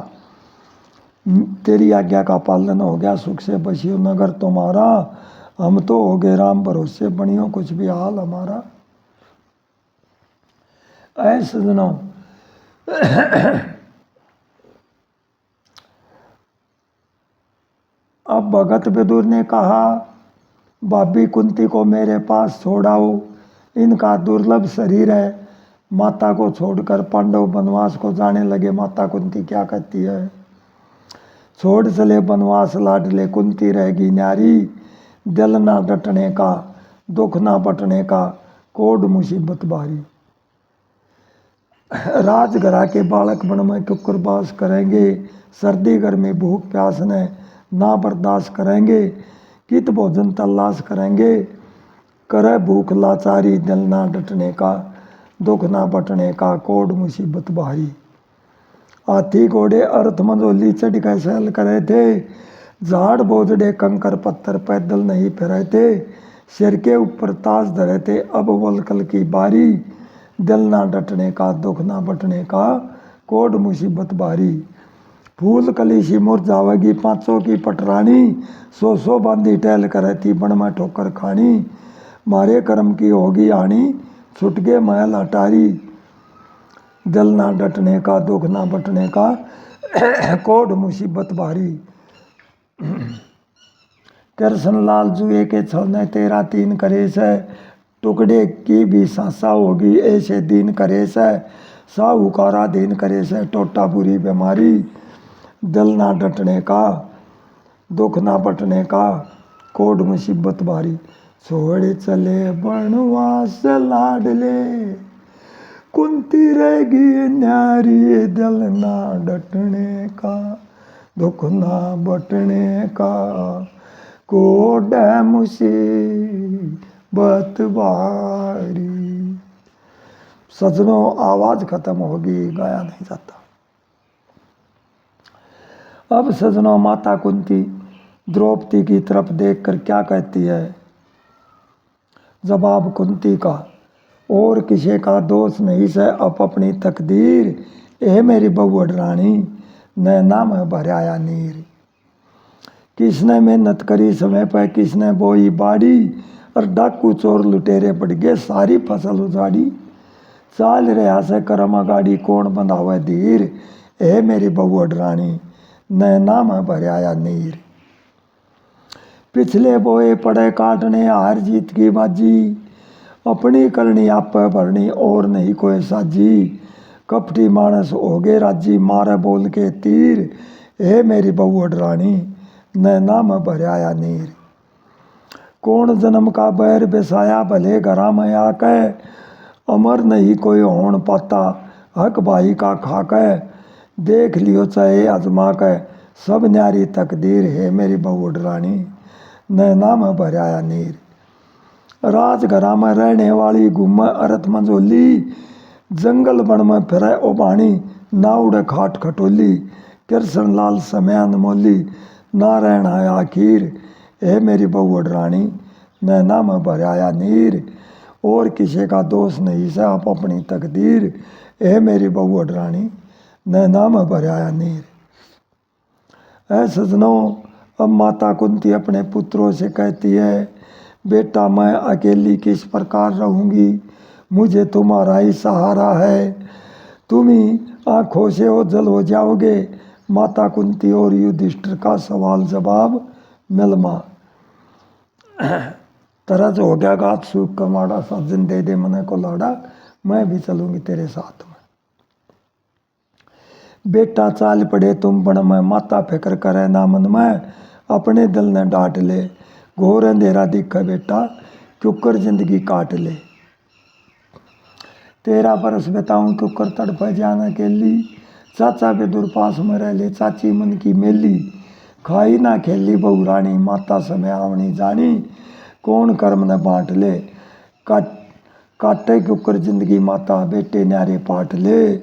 तेरी आज्ञा का पालन हो गया, सुख से बसियो नगर तुम्हारा। हम तो हो गए राम भरोसे, बनियो कुछ भी हाल हमारा। ऐ सजनों, अब भगत विदुर ने कहा, भाभी कुंती को मेरे पास छोड़ाओ, इनका दुर्लभ शरीर है। माता को छोड़कर पांडव वनवास को जाने लगे। माता कुंती क्या कहती है, छोड़ चले वनवास लाडले, कुंती रहेगी न्यारी। दिल ना डटने का, दुख ना बटने का, कोड मुसीबत भारी। राजघरा के बालक वन में कुकर बास करेंगे। सर्दी गर्मी भूख प्यास ने ना बर्दाश्त करेंगे। कित भोजन तलाश करेंगे। करे भूख लाचारी, दिल ना डटने का, दुख ना बटने का, कोड मुसीबत भारी। हाथी घोड़े अर्थ मंजोली चढ़ कर सैल करे थे। झाड़ बोझड़े कंकर पत्थर पैदल नहीं फिरे थे। सिर के ऊपर ताज धरे थे, अब वलकल की बारी। दिल ना डटने का, दुख ना बटने का, कोड मुसीबत भारी। फूल कली सी मुरझावेगी पांचों की पटरानी। सो बांधी टहल करे थी, बन में ठोकर खानी। मारे कर्म की होगी हानि, छुट गए महल अटारी। दिल ना डटने का, दुख ना बटने का, कोड मुसीबत भारी। कृष्ण लाल जुए के छलने तेरा तीन करे से। टुकड़े की भी सांसा होगी ऐसे दीन करे से। साहूकारा दीन करे से, टोटा बुरी बीमारी। दिल ना डटने का, दुख ना बटने का, कोड मुसीबत भारी। छोड़ चले वनवास लाडले, कुंती रहेगी न्यारी। दिल ना डटने का, दुख ना बटने का, कोड मुसीबत भारी। सजनों, आवाज खत्म होगी, गाया नहीं जाता। अब सजनों, माता कुंती द्रौपदी की तरफ देखकर क्या कहती है। जवाब कुंती का, और किसी का दोष नहीं से अब अपनी तकदीर। ए मेरी बहु रानी, नैना में भराया नीर। किसने मेहनत करी समय पर, किसने बोई बाड़ी। और डाकू चोर लुटेरे बढ़ गए, सारी फसल उजाड़ी। चाल रहा से करम गाड़ी, कौन बंधावे धीर। ए मेरी बहु रानी, नैना में भराया नीर। पिछले बोए पड़े काटने, हार जीत की बाजी। अपनी करनी आप पे भरनी, और नहीं कोई साजी। कपटी मानस हो गए राजी, मारे बोल के तीर। हे मेरी बहु रानी, नैना में भराया नीर। कौन जन्म का बैर बेसाया, भले घरा में आके। अमर नहीं कोई होन पाता, हक भाई का खाके। देख लियो चाहे आजमा के, सब न्यारी तकदीर। है मेरी बहु रानी, नैना में भराया नीर। राजघरा में रहने वाली घूमे अरथ मंजोली। जंगल बन में फिरे ओबाणी, ना उड़े खाट खटोली। कृष्ण लाल समय अनमोली, ना रहना है आखिर। ए मेरी बहु रानी, नैना में भराया नीर। और किसी का दोष नहीं से आप अपनी तकदीर। ए मेरी बहु रानी, नैना में भराया नीर। ऐ सजनों, अब माता कुंती अपने पुत्रों से कहती है, बेटा मैं अकेली किस प्रकार रहूँगी, मुझे तुम्हारा ही सहारा है। तुम ही आँखों से ओझल हो जाओगे। माता कुंती और युधिष्ठिर का सवाल जवाब मिलमा। तरज हो गया गात सूख कमाड़ा, सज्जन दे दे मने को लाड़ा, मैं भी चलूँगी तेरे साथ में। बेटा चाल पड़े तुम बन में, माता फिक्र करे ना मन में, अपने दिल ने डांट ले। घोर अंधेरा दिखे बेटा, क्यों कर जिंदगी काट ले। 13 बरस बिताऊं क्यों कर तड़प जाना अकेली, चाचा भी दूरपास में रह ले, चाची मन की मेली। खाई ना खेली बहु रानी, माता समय आवनी जानी, कौन कर्म न बांट ले। काटे क्यों कर जिंदगी माता, बेटे न्यारे पाट ले।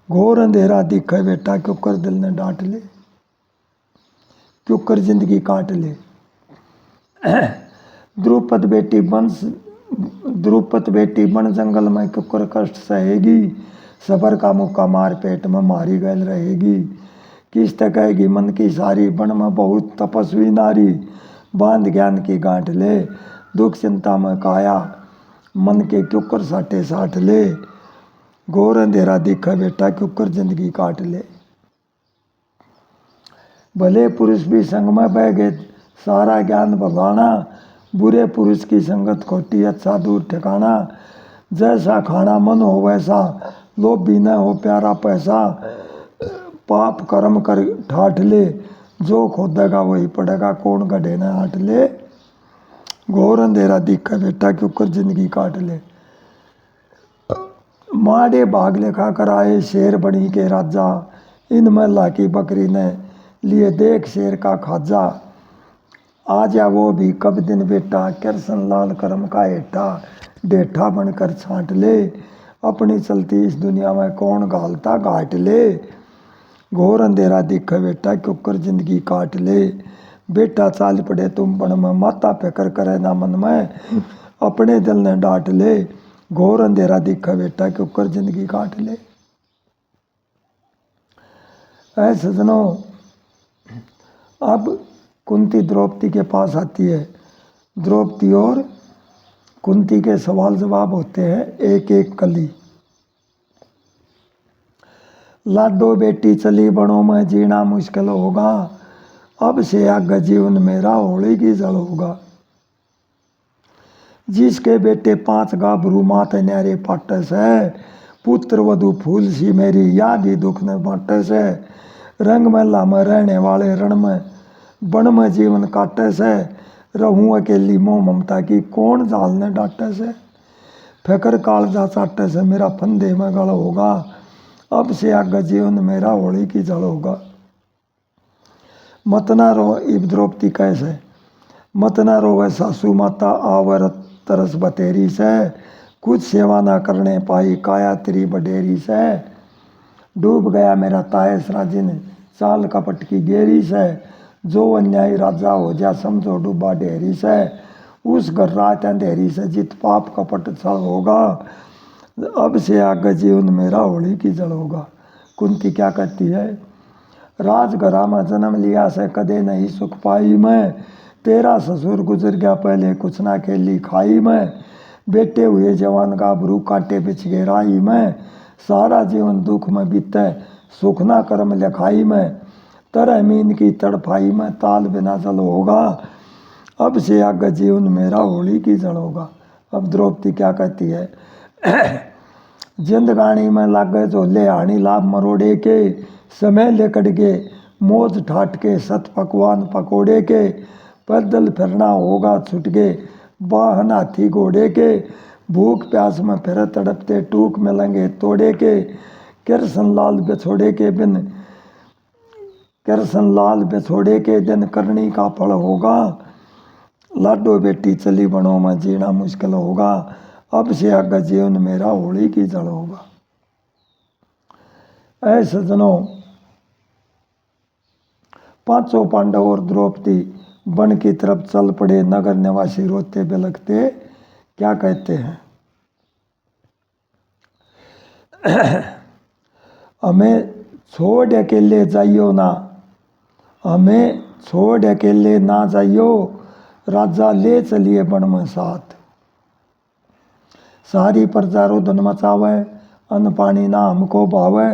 घोर अंधेरा दिखे बेटा, क्यों कर दिल ने डांट ले, क्यों कर जिंदगी काट ले। द्रुपद बेटी बन जंगल में क्यों कर कष्ट सहेगी, सबर का मुक्का मार पेट में मारी गल रहेगी। किस कहेगी मन की सारी, बन में बहुत तपस्वी नारी, बांध ज्ञान की गांठ ले। दुख चिंता में काया, मन के क्यों कर साटे साठ ले। घोर अंधेरा दिखा बेटा, क्यों कर जिंदगी काट ले। भले पुरुष भी संग में बह गए, सारा ज्ञान भगाना, बुरे पुरुष की संगत खोटी, अच्छा दूर ठिकाना। जैसा खाना मन हो वैसा, लोभ भी न हो प्यारा पैसा, पाप कर्म कर ठाठ ले, जो खोदेगा वही पड़ेगा, कौन गढ़े न हाट ले। घोर अंधेरा दिखा बेटा, क्यों कर जिंदगी काट ले। माड़े भाग लेखा कराए, शेर बनी के राजा, इन महिला की बकरी ने लिए देख शेर का खाजा। आ जा वो भी कब दिन बेटा, कृष्ण लाल करम का हेठा, डेठा बनकर छांट ले, अपनी चलती इस दुनिया में कौन घालता घाट ले। घोर अंधेरा दिखे बेटा, क्यों कर जिंदगी काट ले। बेटा चाल पड़े तुम बन में, माता फिक्र करे ना मन में, अपने दिल ने डांट ले। घोर अंधेरा दिखा बेटा, क्यों कर जिंदगी काट ले। ऐ सजनों, अब कुंती द्रौपदी के पास आती है। द्रौपदी और कुंती के सवाल जवाब होते हैं एक एक कली। लाडो बेटी चली बड़ों में, जीना मुश्किल होगा, अब से आगे जीवन मेरा होली की जल होगा। जिसके बेटे 5 गाभरू माथे न्यारे पाटे से, पुत्र वधु फूल सी मेरी, याद ही दुख ने बांटे से। रंग महला में रहने वाले रण में, बन में जीवन काटे से, रहूं अकेली मोह ममता की, कौन जाल ने डांटे से। फिकर कालजा चाटे से, मेरा फंदे में गल होगा, अब से आगे जीवन मेरा होली की जल होगा। मत ना रो, इब द्रौपदी कैसे, मत ना रोवे सासू माता, आवर तरस बतेरी से, कुछ सेवा ना करने पाई, काया तेरी बडेरी से। डूब गया मेरा तायस राजिन, चाल कपट की गेरी से, जो अन्यायी राजा हो जा, समझो डूबा डेरी से। उस घर रात अंधेरी से, जित पाप कपट छल होगा, अब से आगे जीवन मेरा होली की जल होगा। कुंती क्या कहती है, राजघरा में जन्म लिया से कदे नहीं सुख पाई मैं, तेरा ससुर गुजर गया पहले कुछ ना खेली खाई मैं। बेटे हुए जवान गाभरू, कांटे बिछ गए राही में, सारा जीवन दुख में बीते, सुख ना कर्म लिखाई में। तरह मीन की तड़फाई में, ताल बिना जल होगा, अब से आगे जीवन मेरा होली की जल होगा। अब द्रौपदी क्या कहती है, जिंदगानी में लागे झोले हानि, लाभ मरोड़े के, समय लेकड़ के, मौज ठाट के, सत पकवान पकोड़े के। पैदल फिरना होगा छुट के, वाहन हाथी घोड़े के, भूख प्यास में फिर तड़पते, टूक मिलेंगे तोड़े के। कृष्ण लाल बिछोड़े के बिन, कृष्ण लाल बिछोड़े के दिन, करनी का फल होगा। लाडो बेटी चली बणों में, जीना मुश्किल होगा, अब से आगे जीवन मेरा होली की जल होगा। ऐ सजनों, पांचों पांडव और द्रौपदी वन की तरफ चल पड़े। नगर निवासी रोते बिलखते क्या कहते हैं, हमें छोड़ अकेले जाइयो ना, हमें छोड़ अकेले ना जाइयो, राजा ले चलिए वन में साथ। सारी प्रजा रोदन मचावे, अन्न पानी ना हमको भावे।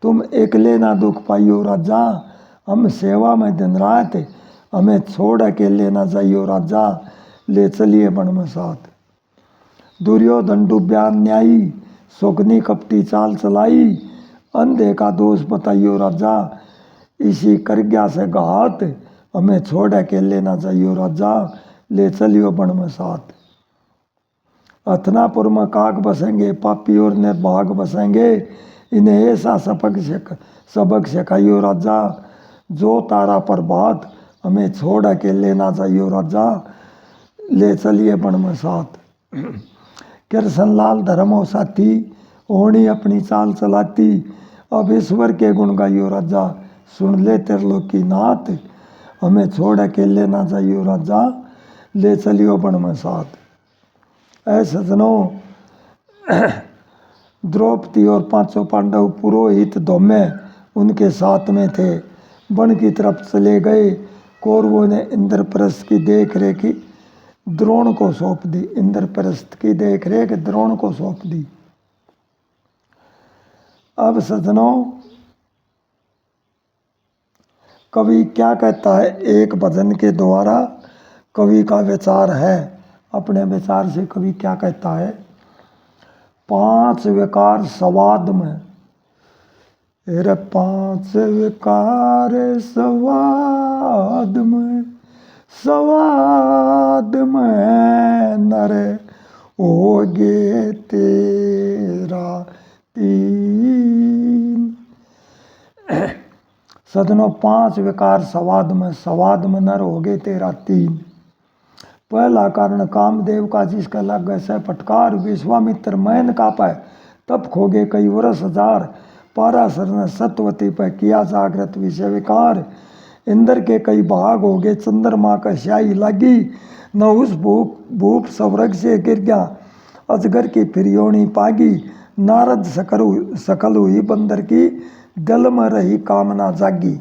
तुम एकले ना दुख पाइयो राजा, हम सेवा में दिन रात। हमें छोड़ अकेले ना जाइयो राजा, ले चलिए वन में साथ। दुर्योधन डूब्या न्यायी, शोकनी कपटी चाल चलाई। अंधे का दोष बताइयो राजा, इसी कर गया से घात। हमें छोड़ अकेले ना जाइयो राजा, ले चलियो वन में साथ। हथनापुर में काग बसेंगे, पापी और निर्भाग बसेंगे। इन्हें ऐसा सबक सिखाइयो राजा, जो तारा पर बात। हमें छोड़ अकेले ना जाइयो राजा, ले चलिए वन में साथ। कृष्ण लाल धर्मो साथी, होनी अपनी चाल चलाती। अब ईश्वर के गुण गाइयो राजा, सुन ले त्रिलोकी नाथ। हमें छोड़ अकेले ना जाइयो राजा, ले चलियो वन में साथ। ऐ सजनों, द्रौपदी और पांचों पांडव पुरोहित धौम्य उनके साथ में थे, वन की तरफ चले गए। कौरवों ने इंद्रप्रस्थ की देख रेख द्रोण को सौंप दी। इंद्रप्रस्थ की देख रेख द्रोण को सौंप दी। अब सजनों, कवि क्या कहता है, एक भजन के द्वारा कवि का विचार है। अपने विचार से कवि क्या कहता है, 5 विकार संवाद में। 5 विकार संवाद में, संवाद में नर होगे तेरा 3। सदनों, 5 विकार संवाद में नर होगे तेरा 3। पहला कारण कामदेव का, जिसका लग से फटकार। विश्वामित्र मैन का पाए, तब खोगे कई वर्ष हजार। पाराशर ने सतवती पर किया जागृत विषय विकार। इंद्र के कई भाग हो गए, चंद्रमा का स्याही लगी। न उस भूप स्वर्ग से गिर गया, अजगर की फिर योनि पागी। नारद सकल हुई बंदर की, दिल में रही कामना जागी।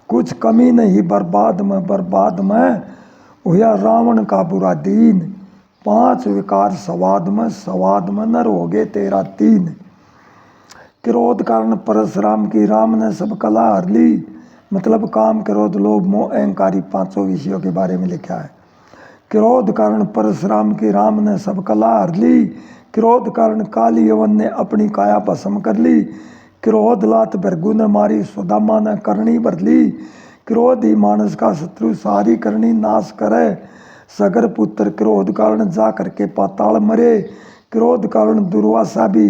कुछ कमी नहीं बर्बाद में, हुआ रावण का बुरा दीन। 5 विकार संवाद में नर हो गए तेरा 3। क्रोध कारण परशुराम की, राम ने सब कला हर ली। मतलब काम, क्रोध, लोभ, मोह, अहंकारी 5 विषयों के बारे में लिखा है। क्रोध कारण परशुराम की, राम ने सब कला हर ली। क्रोध कारण काली यवन ने अपनी काया भस्म कर ली। क्रोध लात भृगु ने मारी, सुदामा ने करनी भर ली। क्रोध ही मानस का शत्रु, सारी करनी नाश करे। सगर पुत्र क्रोध कारण जा करके पाताल मरे। क्रोध कारण दुर्वासा भी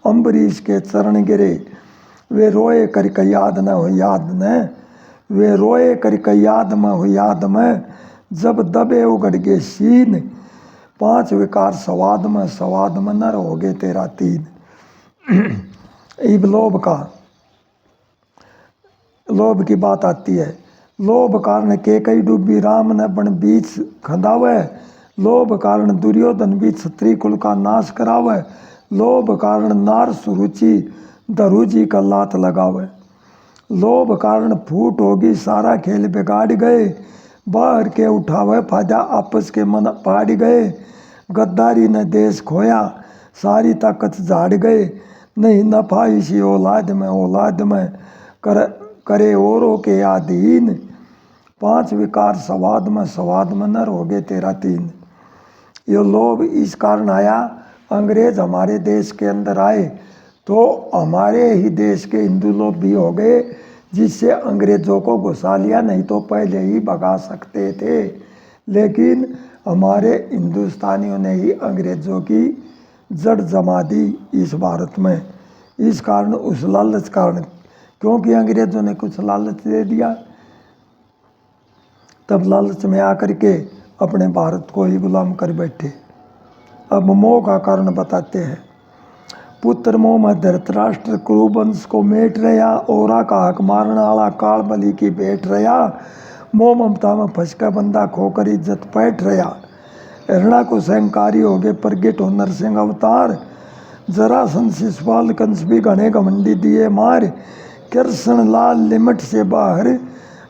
अम्बरीश के चरण गिरे। वे रोए करके याद न हो याद न, वे रोए करके याद में हो याद में, जब दबे उगड़ गए सीन। 5 विकार संवाद में नर हो गए तेरा 3। इब लोभ की बात आती है। लोभ कारण के कई डूबी, राम ने बन बीच खंदावे। लोभ कारण दुर्योधन भी क्षत्रिय कुल का नाश करावे। लोभ कारण नार सुरुचि धरु जी का लात लगावे। लोभ कारण फूट होगी, सारा खेल बिगाड़ गए। बाहर के उठावे फायदा, आपस के मन पाड़ गए। गद्दारी ने देश खोया, सारी ताकत झाड़ गए। नहीं नफा इसी औलाद में करे औरों के अधीन। 5 विकार संवाद में नर हो गए तेरा 3। ये लोभ इस कारण आया, अंग्रेज हमारे देश के अंदर आए तो हमारे ही देश के हिंदू लोग भी हो गए, जिससे अंग्रेजों को घुसा लिया। नहीं तो पहले ही भगा सकते थे, लेकिन हमारे हिंदुस्तानियों ने ही अंग्रेजों की जड़ जमा दी इस भारत में। इस कारण, उस लालच कारण, क्योंकि अंग्रेजों ने कुछ लालच दे दिया, तब लालच में आकर के अपने भारत को ही गुलाम कर बैठे। अब मोह का कारण बताते हैं। पुत्र मोह में धृतराष्ट्र कुरुवंश को मेट रहा, ओरा का हक मारने वाला काल बलि की भेंट रहा। मोह ममता में फंस का बंदा खोकर इज्जत पैठ रहा। हिरणाकुश अहंकारी हो गए, प्रगट हो नरसिंह अवतार। जरासंध शिशुपाल कंस भी घने घमंडी दिए मार। कृष्ण लाल लिमिट से बाहर,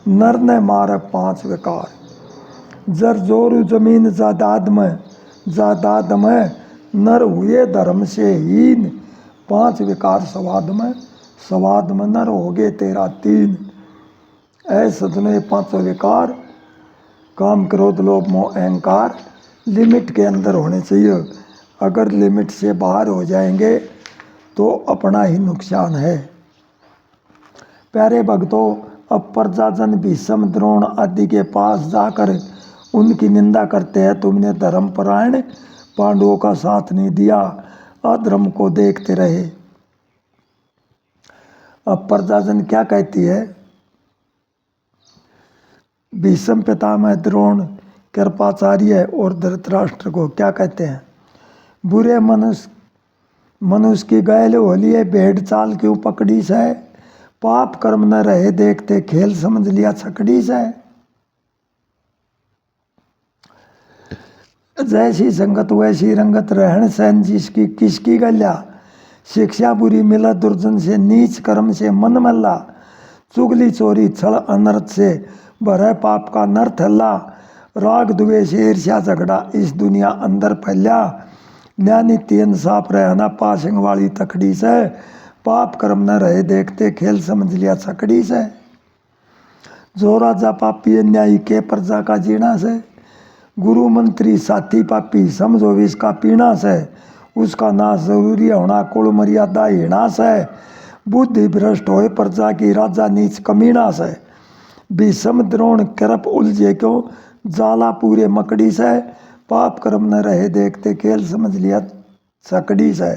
नर ने मारे 5 विकार। जर जोरु जमीन जायदाद में नर हुए धर्म से हीन। 5 विकार स्वाद में नर हो गए तेरा 3। सदनों ये 5 विकार काम क्रोध लोभ मोह अहंकार लिमिट के अंदर होने चाहिए। अगर लिमिट से बाहर हो जाएंगे तो अपना ही नुकसान है। प्यारे भक्तों, अब प्रजाजन भीष्म द्रोण आदि के पास जाकर उनकी निंदा करते हैं, तुमने धर्मपरायण पांडवों का साथ नहीं दिया, अधर्म को देखते रहे। अब प्रजाजन क्या कहती है? भीष्म पितामह द्रोण कृपाचार्य और धृतराष्ट्र को क्या कहते हैं? बुरे मनुष्य की गैल होलिए भेड़ चाल क्यों पकड़ी से, पाप कर्म न रहे देखते खेल समझ लिया छकड़ी से। जैसी संगत वैसी रंगत रहन सहन जिसकी किसकी गल्या, शिक्षा बुरी मिला दुर्जन से नीच कर्म से मन मल्ला, चुगली चोरी छल अनर्थ से भरे पाप का नर्थ हल्ला, राग द्वेष ईर्ष्या झगड़ा इस दुनिया अंदर फैल्या, न्याय इंसाफ रहना पासिंग वाली तकड़ी से, पाप कर्म न रहे देखते खेल समझ लिया छकड़ी से। जो राजा पापी न्यायी के प्रजा का जीना से, गुरु मंत्री साथी पापी समझो विष का पीना से, उसका नाश जरूरी होना कुल मर्यादा हिणास है, बुद्धि भ्रष्ट होए प्रजा की राजा नीच कमीना से। भीष्म द्रोण कृप उलझे क्यों जाला पूरे मकड़ी से, पाप कर्म न रहे देखते खेल समझ लिया छकड़ी से।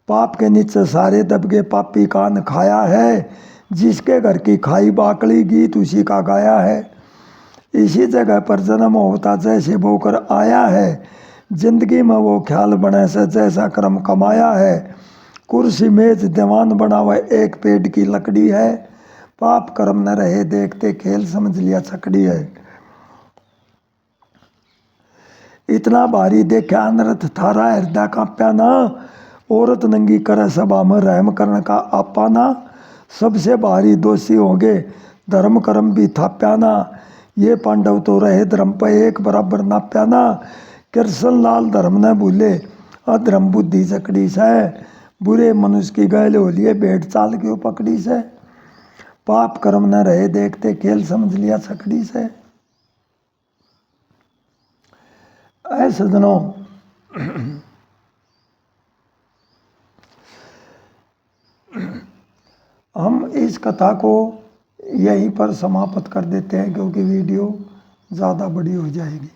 पाप के नीचे सारे दबगे पापी कान खाया है, जिसके घर की खाई बाकड़ी गीत उसी का गाया है। इसी जगह पर जन्म होता जैसे बोकर आया है, जिंदगी में वो ख्याल बने से जैसा कर्म कमाया है। कुर्सी मेज दीवान बनावे एक पेड़ की लकड़ी है, पाप कर्म न रहे देखते खेल समझ लिया छकड़ी है। इतना भारी देखा अनर्थ थारा हृदय कांप्या ना, औरत नंगी करे सभा में रहम करने का आपा ना, सबसे भारी दोषी होंगे धर्म कर्म भी थाप्या ना, ये पांडव तो रहे धर्म पे एक बराबर नाप्या ना, कृष्ण लाल धर्म न भूले अधर्म बुद्धि चकड़ी से, बुरे मनुष्य की गैल होलिए भेड़ चाल क्यों पकड़ी से, पाप कर्म न रहे देखते खेल समझ लिया छकड़ी से। ऐ सज्जनों, हम इस कथा को यहीं पर समाप्त कर देते हैं क्योंकि वीडियो ज़्यादा बड़ी हो जाएगी।